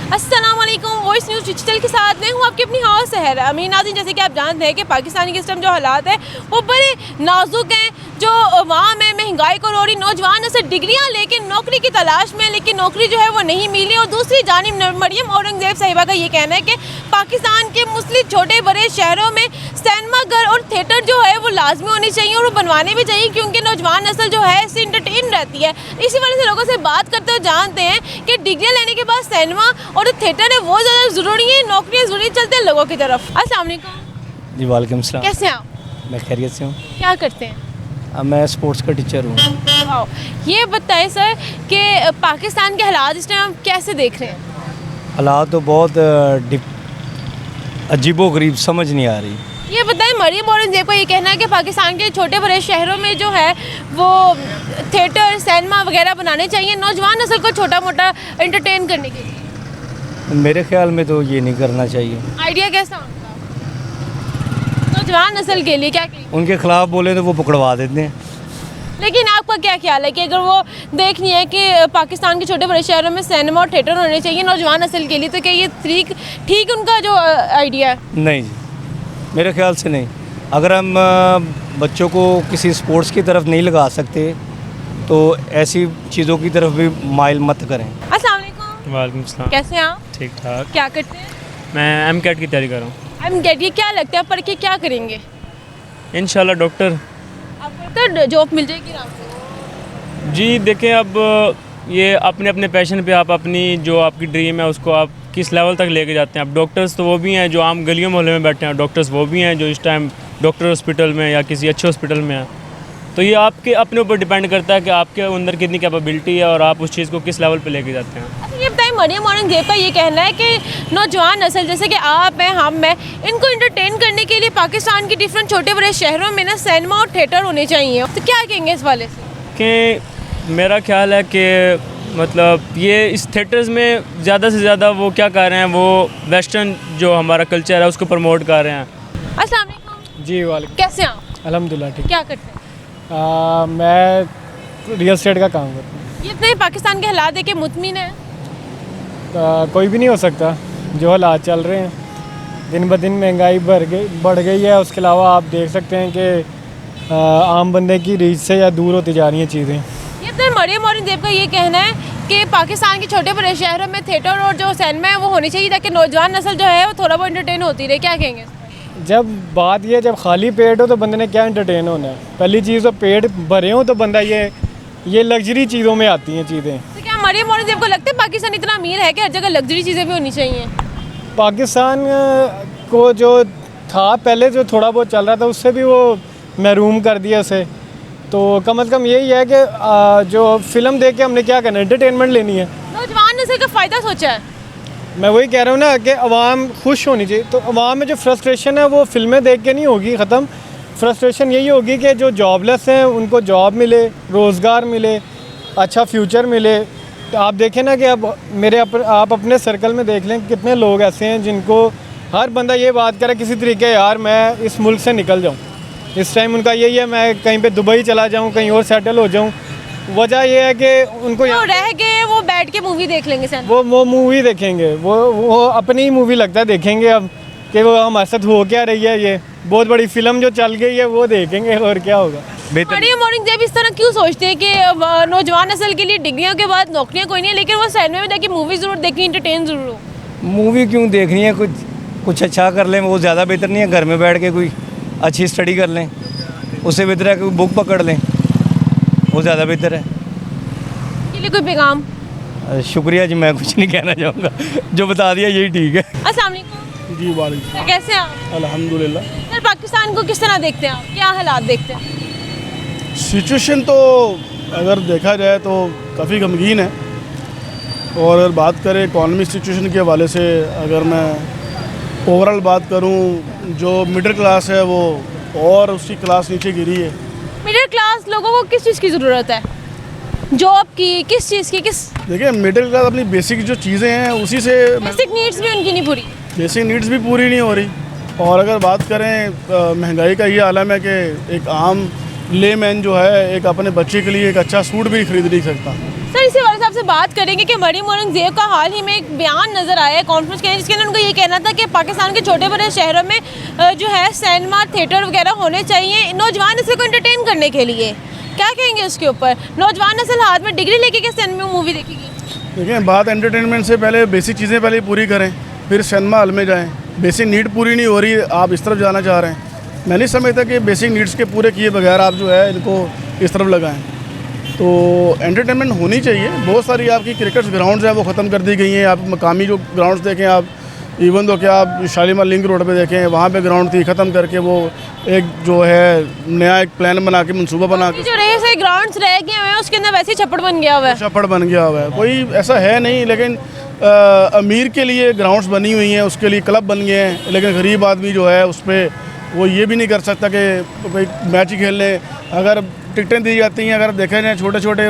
अस्सलाम वालेकुम, voice news digital के साथ मैं हूँ आपकी अपनी हाउस सहर अमीन नाज़रीन। जैसे कि आप जानते हैं कि पाकिस्तान के इस टाइम जो हालात है वो बड़े नाजुक हैं। जो अवाम है महंगाई को रोड़ी, नौजवान ऐसे डिग्रियाँ लेके नौकरी की तलाश में, लेकिन नौकरी जो है वो नहीं मिली। और दूसरी जानिब मरियम औरंगज़ेब साहिबा का ये कहना है कि पाकिस्तान के मुस्लिम छोटे बड़े शहरों में सिनेमा घर और थिएटर जो है वो लाजमी होनी चाहिए और वो बनवाने भी चाहिए, क्योंकि नौजवान नस्ल जो है इससे इंटरटेन रहती है। इसी वजह से लोगों से बात करते हुए जानते हैं कि डिग्रियाँ लेने के बाद सिनेमा और थिएटर है वो ज़्यादा ज़रूरी है, नौकरियाँ ज़रूरी चलते हैं लोगों की तरफ। अस्सलाम वालेकुम। जी वालेकुम सलाम। कैसे हैं आप? मैं खैरियत से हूँ। क्या करते हैं? मैं स्पोर्ट्स का टीचर हूँ। ये बताएं सर कि पाकिस्तान के हालात इस टाइम आप कैसे देख रहे हैं? हालात तो बहुत अजीबो गरीब, समझ नहीं आ रही। ये बताएं, मरियम औरंगज़ेब का ये कहना है कि पाकिस्तान के छोटे बड़े शहरों में जो है वो थिएटर सिनेमा वगैरह बनाने चाहिए नौजवान नस्ल को छोटा मोटा एंटरटेन करने के लिए। मेरे ख्याल में तो ये नहीं करना चाहिए। आइडिया कैसा उनका नौजवान नस्ल के लिए? क्या कहेंगे? उनके खिलाफ बोले तो वो पकड़वा देते हैं। लेकिन आपका क्या ख्याल है कि अगर वो देखनी है कि पाकिस्तान के छोटे बड़े शहरों में सिनेमा और थिएटर होने चाहिए नौजवान नस्ल के लिए, तो क्या ये ठीक उनका जो आइडिया है? नहीं जी, मेरे ख्याल से नहीं। अगर हम बच्चों को किसी स्पोर्ट्स की तरफ नहीं लगा सकते तो ऐसी चीज़ों की तरफ भी माइल मत करें। अस्सलाम वालेकुम। वालेकुम सलाम। कैसे हैं आप? ठीक ठाक। क्या करते हैं? मैं एमकेट की तैयारी कर रहा हूँ। एमकेट, ये क्या लगता है पढ़ के क्या करेंगे? इंशाल्लाह डॉक्टर। आपको तो जॉब मिल जाएगी आराम से? जी देखें, अब ये अपने अपने पैशन पे आप अपनी जो आपकी ड्रीम है उसको आप किस लेवल तक लेके जाते हैं। अब डॉक्टर्स तो वो भी हैं जो आम गलियों मोहल्ले में बैठे हैं, डॉक्टर्स वो भी हैं जो इस टाइम डॉक्टर हॉस्पिटल में या किसी अच्छे हॉस्पिटल में हैं। तो ये आपके अपने ऊपर डिपेंड करता है कि आपके अंदर कितनी कैपेबिलिटी है और आप उस चीज़ को किस लेवल पे लेके जाते हैं। अच्छा ये बताइए, मरियम औरंगज़ेब का ये कहना है कि नौजवान नस्ल जैसे कि आप हैं, हम हैं, इनको इंटरटेन करने के लिए पाकिस्तान के डिफरेंट छोटे बड़े शहरों में ना सिनेमा और थिएटर होने चाहिए। तो क्या कहेंगे इस वाले से? कि मेरा ख्याल है कि मतलब ये इस थिएटर्स में ज़्यादा से ज़्यादा वो क्या कर रहे हैं, वो वेस्टर्न जो हमारा कल्चर है उसको प्रमोट कर रहे हैं। अस्सलाम वालेकुम। जी वालेकुम। कैसे हैं आप? अल्हम्दुलिल्लाह ठीक। क्या करते हैं? मैं रियल एस्टेट का काम करता हूँ। ये इतने पाकिस्तान के हालात देखे मुतमिन है? कोई भी नहीं हो सकता। जो हालात चल रहे हैं, दिन ब दिन महंगाई बढ़ गई है। उसके अलावा आप देख सकते हैं कि आम बंदे की रीच से या दूर होती जा रही हैं चीज़ें। ये तो मरियम औरंगज़ेब का ये कहना है कि पाकिस्तान के छोटे बड़े शहरों में थिएटर और जो सिनेमा है वो होनी चाहिए ताकि नौजवान नस्ल जो है वो थोड़ा बहुत एंटरटेन होती रहे। क्या कहेंगे? जब बात ये जब खाली पेट हो तो बंदे ने क्या एंटरटेन होना है? पहली चीज़ तो पेट भरे हो तो बंदा ये लग्जरी चीज़ों में आती हैं चीज़ें। तो क्या मरियम औरंगज़ेब को लगता है पाकिस्तान इतना अमीर है कि हर जगह लग्जरी चीज़ें भी होनी चाहिए? पाकिस्तान को जो था पहले जो थोड़ा बहुत चल रहा था उससे भी वो महरूम कर दिया उसे। तो कम से कम यही है कि जो फिल्म देख के हमने क्या करना है, एंटरटेनमेंट लेनी है। नौजवान नस्ल का फ़ायदा सोचा है। मैं वही कह रहा हूँ ना कि अवाम खुश होनी चाहिए। तो अवाम में जो फ्रस्ट्रेशन है वो फिल्में देख के नहीं होगी ख़त्म। फ्रस्ट्रेशन यही होगी कि जो जॉबलेस हैं उनको जॉब मिले, रोज़गार मिले, अच्छा फ्यूचर मिले। तो आप देखें ना कि अब आप अपने सर्कल में देख लें कितने लोग ऐसे हैं जिनको हर बंदा ये बात करे किसी तरीके यार मैं इस मुल्क से निकल जाऊँ। इस टाइम उनका यही है मैं कहीं पे दुबई चला जाऊँ, कहीं और सेटल हो जाऊँ। वजह ये है कि उनको वो रह गए, वो बैठ के मूवी देख लेंगे सर। वो मूवी देखेंगे, वो अपनी ही मूवी लगता है देखेंगे अब कि वो हमारे साथ हो क्या रही है। ये बहुत बड़ी फिल्म जो चल गई है वो देखेंगे और क्या होगा। मरियम औरंगज़ेब इस तरह क्यों सोचते हैं कि नौजवान नस्ल के लिए डिग्रियों के बाद नौकरियां कोई नहीं है, लेकिन वो सिनेमा में जाके मूवी ज़रूर देखनी, इंटरटेन ज़रूर हो? मूवी क्यों देखनी है? कुछ अच्छा कर लें, वो ज़्यादा बेहतर नहीं है? घर में बैठ के कोई अच्छी स्टडी कर लें, उससे बेहतर है कोई बुक पकड़ लें, वो ज़्यादा बेहतर है। के लिए कोई पैगाम? शुक्रिया जी, मैं कुछ नहीं कहना चाहूँगा, जो बता दिया यही ठीक है। अस्सलाम वालेकुम। जी वालेकुम। कैसे हैं आप? अल्हम्दुलिल्लाह। सर पाकिस्तान को किस तरह देखते हैं आप? क्या हालात देखते हैं? सिचुएशन तो अगर देखा जाए तो काफ़ी गमगीन है। और अगर बात करें इकॉनमिक सिचुएशन के हवाले से, अगर मैं ओवरऑल बात करूं, जो मिडिल क्लास है वो और उसकी क्लास नीचे गिरी है। मिडिल क्लास लोगों को किस चीज़ की ज़रूरत है? जॉब की, किस चीज़ की? देखिए मिडिल क्लास अपनी बेसिक जो चीज़ें हैं उसी से, बेसिक नीड्स भी उनकी नहीं पूरी, बेसिक नीड्स भी पूरी नहीं हो रही। और अगर बात करें महंगाई का ये आलम है कि एक आम लेमैन जो है एक अपने बच्चे के लिए एक अच्छा सूट भी खरीद नहीं सकता। सर इसी वाले साहब से बात करेंगे कि मरियम औरंगजेब का हाल ही में एक बयान नज़र आया है कॉन्फ्रेंस के, जिसके अंदर उनको ये कहना था कि पाकिस्तान के छोटे बड़े शहरों में जो है सिनेमा थिएटर वगैरह होने चाहिए नौजवान नस्ल को एंटरटेन करने के लिए। क्या कहेंगे उसके ऊपर? नौजवान नस्ल हाथ में डिग्री लेके के सिनेमा में मूवी देखेगी? देखिए, बात एंटरटेनमेंट से पहले बेसिक चीज़ें पहले पूरी करें, फिर सिनेमा हॉल में जाएं। बेसिक नीड पूरी नहीं हो रही, आप इस तरफ जाना चाह रहे हैं। मैं नहीं समझता कि बेसिक नीड्स के पूरे किए बगैर आप जो है इनको इस तरफ लगाएं। तो एंटरटेनमेंट होनी चाहिए। बहुत सारी आपकी क्रिकेट ग्राउंड्स हैं वो ख़त्म कर दी गई हैं। आप मकामी जो ग्राउंड्स देखें, आप इवन तो क्या आप शालीमार लिंक रोड पे देखें, वहाँ पे ग्राउंड थी, ख़त्म करके वो एक जो है नया एक प्लान बना के मनसूबा बना के जो रहे से ग्राउंड्स रह गए हुए हैं उसके अंदर वैसे ही छप्पड़ बन गया हुआ है। छप्पड़ बन गया हुआ है। कोई ऐसा है नहीं, लेकिन अमीर के लिए ग्राउंड्स बनी हुई हैं, उसके लिए क्लब बन गए हैं, लेकिन गरीब आदमी जो है उस पर वो ये भी नहीं कर सकता कि कोई मैच ही खेल ले। अगर टिकटें दी जाती हैं, अगर देखे जाए छोटे छोटे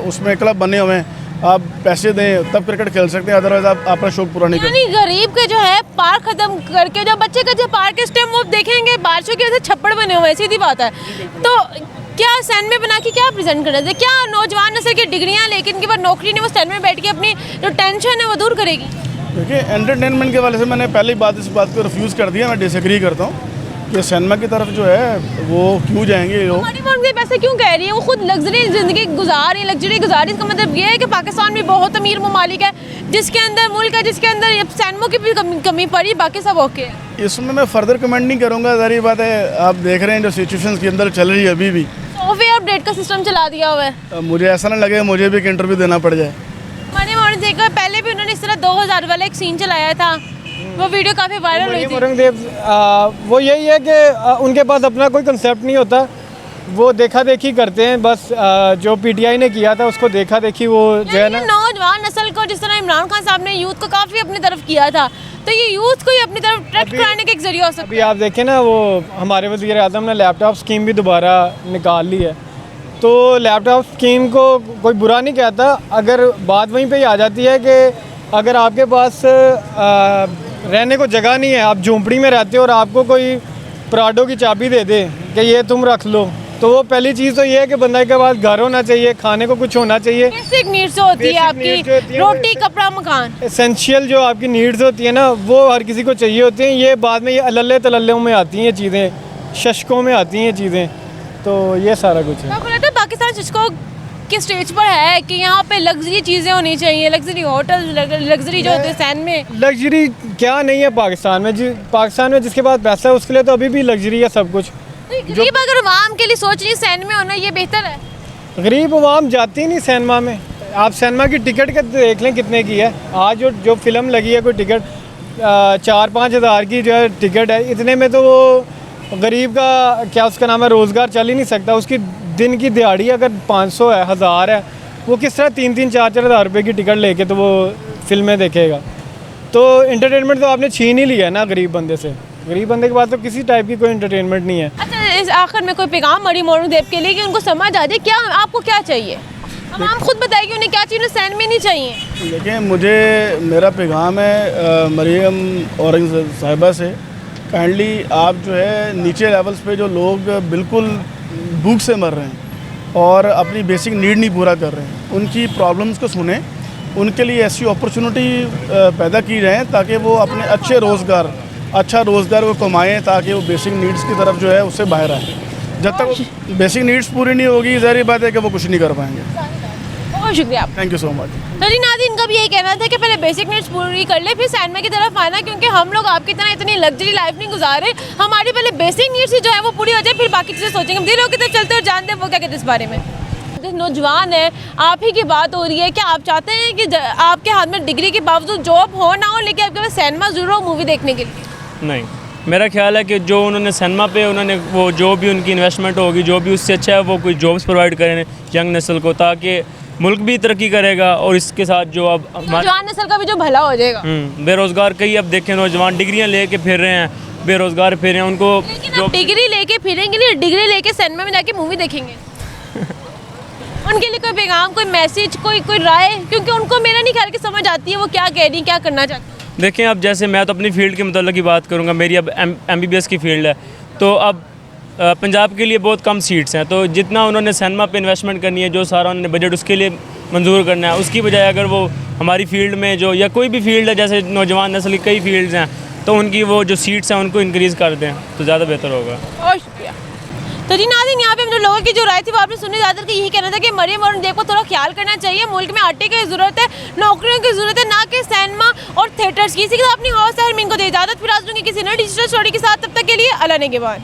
उसमें क्लब बने हुए हैं, आप पैसे दें तब क्रिकेट खेल सकते हैं, अदरवाइज आप अपना शौक पूरा नहीं कर यानी गरीब के जो है पार्क खत्म करके जो बच्चे का जो पार्क इस टाइम वो देखेंगे बारिशों की वजह से छप्पड़ बने हुए हैं, सीधी बात है। तो क्या स्टैंड में बना के क्या प्रेजेंट करना चाहिए? क्या नौजवान नस्ल की डिग्रियां लेकिन इनके पास नौकरी नहीं, वो स्टैंड में बैठ के अपनी जो टेंशन है वो दूर करेगी? देखिए, एंटरटेनमेंट के वाले से मैंने पहले इस बात को रिफ्यूज़ कर दिया। मैं डिसएग्री करता हूँ कि सिनेमा की तरफ जो है वो क्यों जाएंगे लोग। हमारी फौज पैसे क्यों कह रही है? वो खुद लग्जरी ज़िंदगी गुजार रही है, लग्जरी गुजार रही है। इसका मतलब ये है कि पाकिस्तान भी बहुत अमीर ममालिक है, जिसके अंदर मुल्क है जिसके अंदर सिनेमा की भी कमी पड़ी, बाकी सब ओके है। इसमें मैं फर्दर कमेंट नहीं करूँगा। ज़ाहिर बात है, आप देख रहे हैं जो सिचुएशन के अंदर चल रही है अभी भी। सॉफ्टवेयर अपडेट का सिस्टम चला दिया हुआ है। मुझे ऐसा ना लगे मुझे भी एक इंटरव्यू देना पड़ जाए। मरियम औरंगजेब पहले भी उन्होंने इस तरह 2000 वाला एक सीन चलाया था, वो वीडियो काफ़ी वायरल हुई थी। औरंगजेब वो यही है कि उनके पास अपना कोई कंसेप्ट नहीं होता, वो देखा देखी करते हैं बस। जो पीटीआई ने किया था उसको देखा देखी वो जो है ना, नौजवान नस्ल को जिस तरह इमरान खान साहब ने यूथ को काफ़ी अपनी तरफ किया था, तो ये यूथ को ही अपनी तरफ अट्रैक्ट कराने का एक जरिया हो सकता अभी आप देखें ना, वो हमारे वज़ीर आज़म ने लैपटॉप स्कीम भी दोबारा निकाल ली है। तो लैपटॉप स्कीम को कोई बुरा नहीं कहता, अगर बात वहीं पे ही आ जाती है कि अगर आपके पास रहने को जगह नहीं है, आप झोंपड़ी में रहते हो और आपको कोई प्राडो की चाबी दे दे कि ये तुम रख लो, तो वो पहली चीज़ तो ये है कि बंदे के पास घर होना चाहिए, खाने को कुछ होना चाहिए। बेसिक नीड्स होती है आपकी, रोटी कपड़ा मकान, एसेंशियल जो आपकी नीड्स होती है ना, वो हर किसी को चाहिए होती हैं। ये बाद में ये अल्ले तल्लों में आती हैं ये चीज़ें, शशकों में आती हैं ये चीज़ें, तो ये सारा कुछ है। आपको लगता है पाकिस्तान शशकों के स्टेज पर है कि यहाँ पे लग्जरी चीज़ें होनी चाहिए, लग्जरी होटल, लग्जरी जो होते हैं सैन में? लग्जरी क्या नहीं है पाकिस्तान में? पाकिस्तान में जिसके पास पैसा है उसके लिए तो अभी भी लग्जरी है सब कुछ। गरीब अगर आवाम के लिए सोच रही सैन में होना, ये बेहतर है। गरीब आवाम जाती नहीं सिनेमा में। आप सिनेमा की टिकट का देख लें कितने की है। आज जो फिल्म लगी है कोई टिकट 4-5 हज़ार की जो है टिकट है, इतने में तो वो गरीब का क्या उसका नाम है रोज़गार चल ही नहीं सकता। उसकी दिन की दिहाड़ी अगर 500 है, 1000 है, वो किस तरह 3-4 हज़ार रुपये की टिकट लेके तो वो फिल्में देखेगा? तो एंटरटेनमेंट तो आपने छीन ही लिया है ना गरीब बंदे से। गरीब बंदे के पास तो किसी टाइप की कोई एंटरटेनमेंट नहीं है। अच्छा, इस आखिर में कोई पैगाम मरियम औरंगजेब के लिए कि उनको समझ आ जाए क्या आपको क्या चाहिए? अब हम खुद बताइए उन्हें क्या चाहिए, सैन में नहीं चाहिए। देखिए, मेरा पैगाम है मरियम औरंगजेब साहिबा से, काइंडली आप जो है नीचे लेवल्स पे जो लोग बिल्कुल भूख से मर रहे हैं और अपनी बेसिक नीड नहीं पूरा कर रहे हैं, उनकी प्रॉब्लम्स को सुने, उनके लिए ऐसी अपॉर्चुनिटी पैदा की जाए ताकि वो अपने अच्छा रोज़गार वो कमाएँ, ताकि वो बेसिक नीड्स की तरफ जो है उससे बाहर आए। जब तक बेसिक नीड्स पूरी नहीं होगी, ज़ाहिर बात है कि वो कुछ नहीं कर पाएंगे। बहुत शुक्रिया आप। Thank you so much. तो जी नाज़रीन, इनका भी यही कहना था कि पहले बेसिक नीड्स पूरी कर ले फिर सैनमा की तरफ आना, क्योंकि हम लोग आपकी तरह इतनी लग्जरी लाइफ नहीं गुजारे। हमारी पहले बेसिक नीड्स जो है वो पूरी हो जाए, फिर बाकी चीज़ें सोचेंगे। हम दिलों की तरफ चलते और जानते हैं वो क्या कहते हैं इस बारे में। नौजवान है, आप ही की बात हो रही है, क्या आप चाहते हैं कि आपके हाथ में डिग्री के बावजूद जॉब हो ना हो, लेकिन आपके पास सिनेमा ज़रूर हो मूवी देखने के लिए? नहीं, मेरा ख्याल है कि जो उन्होंने सिनेमा पे उन्होंने वो जो भी उनकी इन्वेस्टमेंट होगी, जो भी उससे अच्छा है वो कोई जॉब्स प्रोवाइड करें यंग नस्ल को, ताकि मुल्क भी तरक्की करेगा और इसके साथ जो अब नौजवान नस्ल का भी जो भला हो जाएगा। बेरोज़गार कई अब देखें नौजवान डिग्रियां लेके फिर रहे हैं, बेरोज़गार फिर रहे हैं, उनको लेकिन अब डिग्री लेके फिरेंगे नहीं, डिग्री लेके सिनेमा में जाके मूवी देखेंगे। उनके लिए कोई पैगाम, कोई मैसेज, कोई राय? क्योंकि उनको मेरा नहीं ख्याल कि समझ आती है वो क्या कह रही, क्या करना चाहती है। देखें, अब जैसे मैं तो अपनी फ़ील्ड के मतलब की बात करूँगा, मेरी अब MBBS की फ़ील्ड है, तो अब पंजाब के लिए बहुत कम सीट्स हैं, तो जितना उन्होंने सिनेमा पे इन्वेस्टमेंट करनी है, जो सारा उन्होंने बजट उसके लिए मंजूर करना है, उसकी बजाय अगर वो हमारी फील्ड में जो या कोई भी फील्ड है जैसे नौजवान नस्ल की कई फील्ड्स हैं तो उनकी वो जो सीट्स हैं उनको इंक्रीज़ कर दें तो ज़्यादा बेहतर होगा। और शुक्रिया। तो जी नाज़रीन, यहाँ पे हम जो लोगों की जो राय थी वो आपने सुनी। ज़्यादातर का यही कहना था कि मरियम और उनदेव को थोड़ा ख्याल करना चाहिए। मुल्क में आटे की ज़रूरत है, नौकरियों की ज़रूरत है, ना कि सिनेमा और थिएटर्स की। इसी के साथ अपनी हौसला मीन को दे इजाज़त। फिर आज दूँगी किसी नई डिजिटल स्टोरी के साथ। तब तक के लिए अल्लाह ने के बाद।